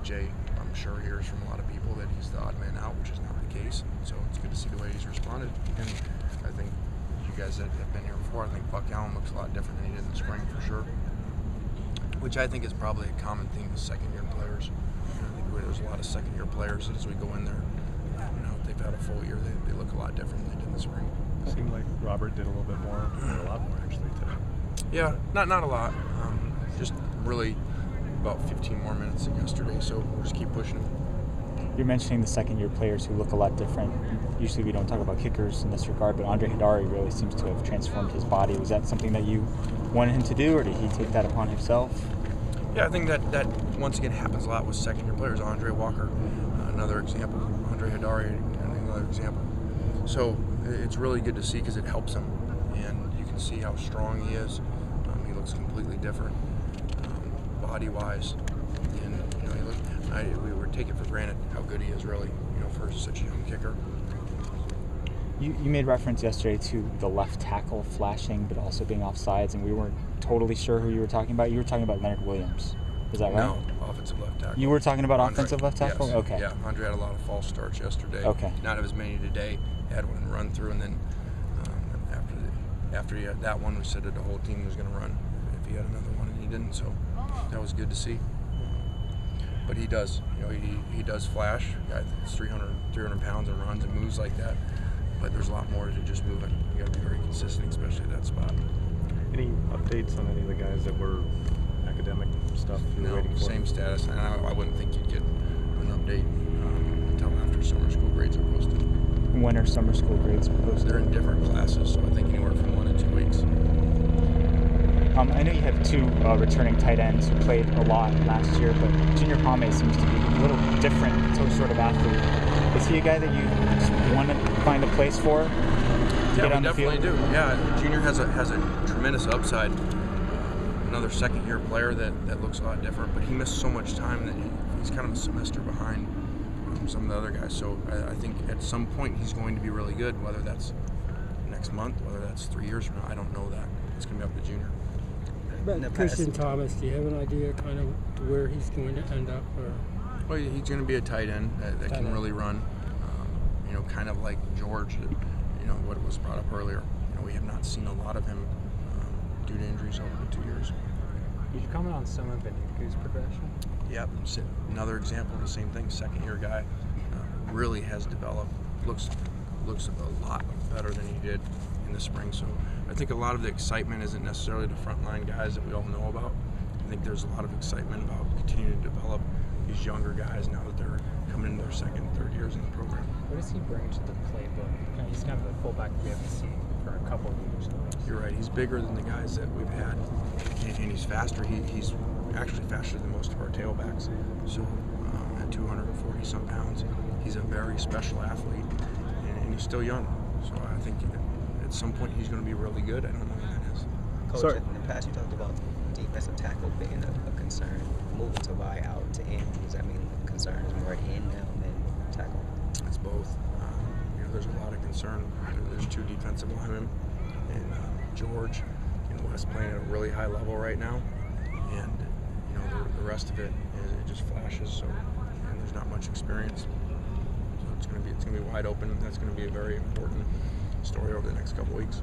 TJ, I'm sure, hears from a lot of people that he's the odd man out, which is not the case. So it's good to see the way he's responded. And I think you guys that have been here before, I think Buck Allen looks a lot different than he did in the spring for sure. Which I think is probably a common theme with second-year players. I think there's a lot of second-year players that as we go in there, they've had a full year, they look a lot different than they did in the spring. It seemed like Robert did a little bit more, a lot more actually today. Yeah, not a lot. Just really about 15 more minutes than yesterday, so we'll just keep pushing him. You're mentioning the second-year players who look a lot different. Usually we don't talk about kickers in this regard, but Andre Hidari really seems to have transformed his body. Was that something that you wanted him to do, or did he take that upon himself? Yeah, I think that once again happens a lot with second-year players. Andre Walker, another example. Andre Hidari, another example. So it's really good to see because it helps him, and you can see how strong he is. He looks completely different, body-wise, and we were taking for granted how good he is, really, for such a young kicker. You made reference yesterday to the left tackle flashing, but also being offsides, and we weren't totally sure who you were talking about. You were talking about Leonard Williams. Is that right? No, offensive left tackle. You were talking about Andre, offensive left tackle? Yes. Okay. Yeah, Andre had a lot of false starts yesterday. Okay. Not as many today. Had one run through, and then after he had that one, we said that the whole team was going to run if he had another one, and he didn't. So that was good to see. But he does. He does flash. Guy that's 300 pounds and runs and moves like that. But there's a lot more to just moving. You got to be very consistent, especially at that spot. Any updates on any of the guys that were academic stuff you were No, waiting for? same status, and I wouldn't think you'd get an update until after summer school grades are posted. When are summer school grades posted? They're in different classes, so I think anywhere from 1 to 2 weeks. I know you have two returning tight ends who played a lot last year, but Junior Pame seems to be a little different sort of athlete. Is he a guy that you want to find a place for? Yeah, we definitely do. Yeah, Junior has a tremendous upside. Another second-year player that looks a lot different, but he missed so much time that he's kind of a semester behind some of the other guys. So I think at some point he's going to be really good, whether that's next month, whether that's 3 years from now. I don't know that. It's going to be up to Junior. But Christian Thomas, do you have an idea kind of to where he's going to end up? Or? Well, he's going to be a tight end that can really run, kind of like George, what was brought up earlier. We have not seen a lot of him due to injuries over the 2 years. Did you comment on some of Beniku's progression? Yep, another example of the same thing. Second-year guy really has developed, looks a lot better than he did in the spring. So I think a lot of the excitement isn't necessarily the frontline guys that we all know about. I think there's a lot of excitement about continuing to develop these younger guys now that they're coming into their second and third years in the program. What does he bring to the playbook? He's kind of a fullback we haven't seen for a couple of years. You're right. He's bigger than the guys that we've had, and he's faster. He's actually faster than most of our tailbacks. So at 240-some pounds, he's a very special athlete, and he's still young. So I think at some point he's going to be really good. I don't know when that is. Coach, in the past you talked about defensive tackle being a concern. Moving to wide out to in, does that mean the concern is more in now than tackle? It's both. There's a lot of concern. There's two defensive linemen, and George and Wes playing at a really high level right now, and the rest of it just flashes. So and there's not much experience. So it's going to be wide open. That's going to be a very important story over the next couple weeks.